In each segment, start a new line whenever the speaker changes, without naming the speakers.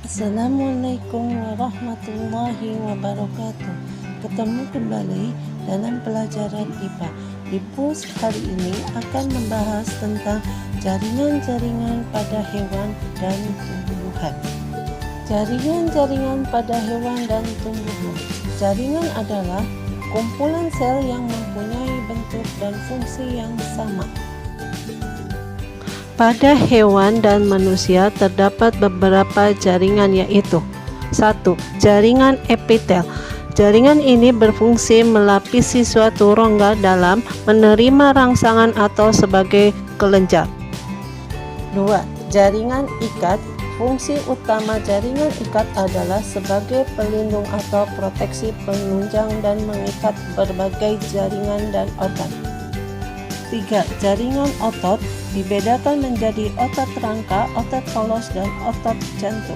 Assalamualaikum warahmatullahi wabarakatuh. Ketemu kembali dalam pelajaran IPA. Di bus hari ini akan membahas tentang jaringan-jaringan pada hewan dan tumbuhan. Jaringan-jaringan pada hewan dan tumbuhan. Jaringan adalah kumpulan sel yang mempunyai bentuk dan fungsi yang sama. Pada hewan dan manusia terdapat beberapa jaringan, yaitu 1. Jaringan epitel. Jaringan ini berfungsi melapisi suatu rongga dalam menerima rangsangan atau sebagai kelenjar. 2. Jaringan ikat. Fungsi utama jaringan ikat adalah sebagai pelindung atau proteksi penunjang dan mengikat berbagai jaringan dan organ. 3. Jaringan otot dibedakan menjadi otot rangka, otot polos, dan otot jantung.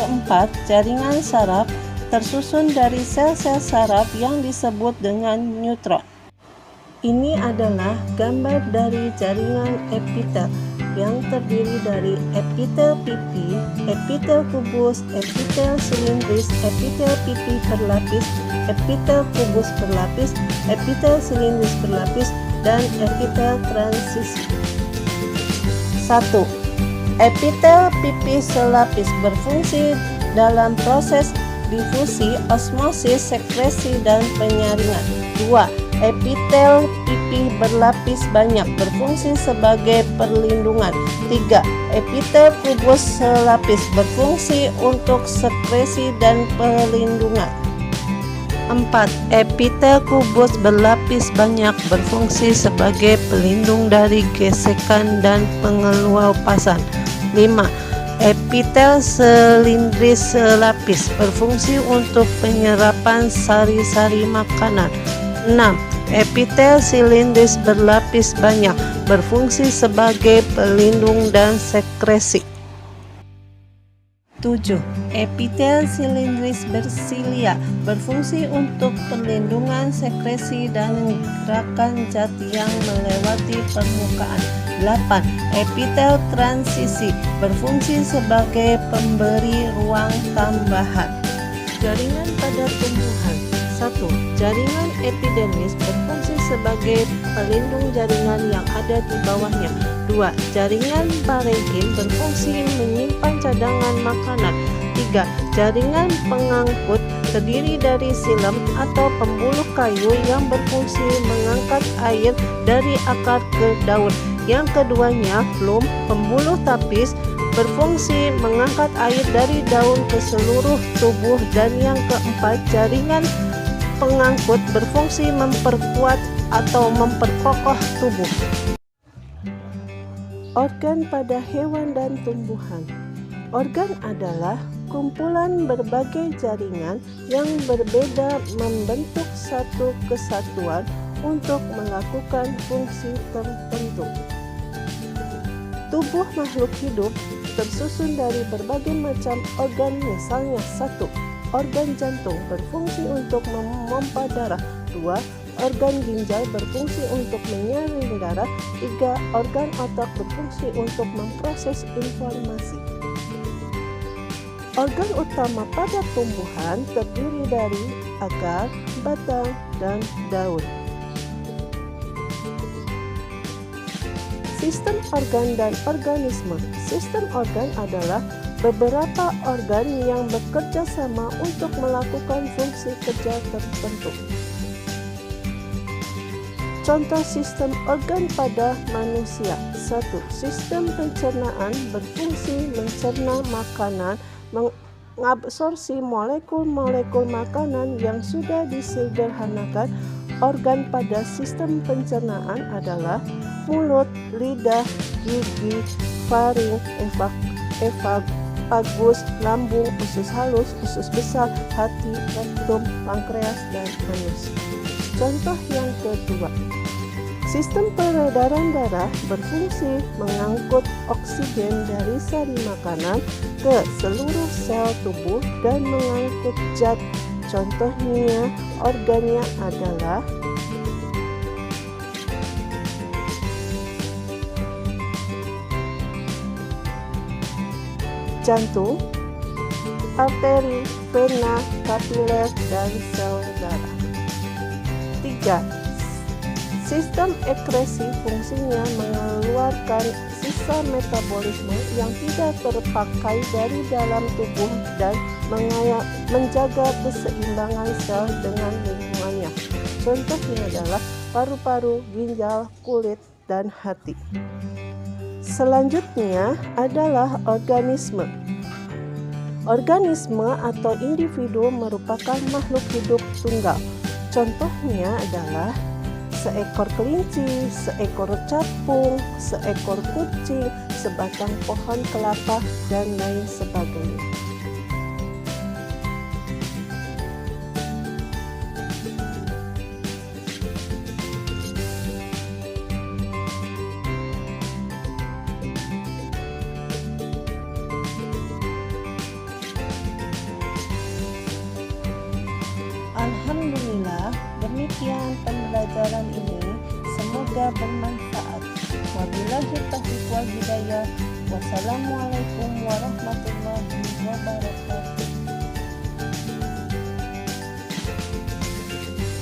4. Jaringan saraf tersusun dari sel-sel saraf yang disebut dengan neutron. Ini adalah gambar dari jaringan epitel yang terdiri dari epitel pipi, epitel kubus, epitel silindris, epitel pipi berlapis, epitel kubus berlapis, epitel silindris berlapis, dan epitel transisi. 1. Epitel pipi selapis berfungsi dalam proses difusi, osmosis, sekresi, dan penyaringan. 2. Epitel pipi berlapis banyak berfungsi sebagai perlindungan. 3. Epitel kubus selapis berfungsi untuk sekresi dan perlindungan. 4. Epitel kubus berlapis banyak berfungsi sebagai pelindung dari gesekan dan pengelupasan. 5. Epitel silindris selapis berfungsi untuk penyerapan sari-sari makanan. 6. Epitel silindris berlapis banyak berfungsi sebagai pelindung dan sekresi. 7. Epitel silindris bersilia berfungsi untuk perlindungan, sekresi, dan gerakan zat yang melewati permukaan. 8. Epitel transisi berfungsi sebagai pemberi ruang tambahan. Jaringan pada tumbuhan. 1. Jaringan epidermis berfungsi sebagai pelindung jaringan yang ada di bawahnya. 2. Jaringan parenkim berfungsi menyimpan cadangan makanan. 3. Jaringan pengangkut terdiri dari silem atau pembuluh kayu yang berfungsi mengangkat air dari akar ke daun. Yang keduanya, flum, pembuluh tapis, berfungsi mengangkat air dari daun ke seluruh tubuh. Dan yang keempat, jaringan pengangkut berfungsi memperkuat atau memperkokoh tubuh. Organ pada hewan dan tumbuhan. Organ adalah kumpulan berbagai jaringan yang berbeda membentuk satu kesatuan untuk melakukan fungsi tertentu. Tubuh makhluk hidup tersusun dari berbagai macam organ, misalnya 1. Organ jantung berfungsi untuk memompa darah. 2. Organ ginjal berfungsi untuk menyaring darah. 3. Organ otak berfungsi untuk memproses informasi. Organ utama pada tumbuhan terdiri dari akar, batang, dan daun. Sistem organ dan organisme. Sistem organ adalah beberapa organ yang bekerja sama untuk melakukan fungsi kerja tertentu. Contoh sistem organ pada manusia. 1. Sistem pencernaan berfungsi mencerna makanan, mengabsorpsi molekul-molekul makanan yang sudah disederhanakan. Organ pada sistem pencernaan adalah mulut, lidah, gigi, faring, efagus, lambung, usus halus, usus besar, hati, rektum, pankreas, dan anus. Contoh yang kedua, sistem peredaran darah berfungsi mengangkut oksigen dari sari makanan ke seluruh sel tubuh dan mengangkut zat. Contohnya, organnya adalah jantung, arteri, vena, kapiler, dan sel darah. 3. Sistem ekskresi fungsinya mengeluarkan sisa metabolisme yang tidak terpakai dari dalam tubuh dan menjaga keseimbangan sel dengan lingkungannya. Contohnya adalah paru-paru, ginjal, kulit, dan hati. Selanjutnya adalah organisme. Organisme atau individu merupakan makhluk hidup tunggal. Contohnya adalah seekor kelinci, seekor capung, seekor kucing, sebatang pohon kelapa, dan lain sebagainya. Alhamdulillah, demikian pembelajaran ini. Semoga bermanfaat. Wabillahi taufiq wal hidayah. Wassalamualaikum warahmatullahi wabarakatuh.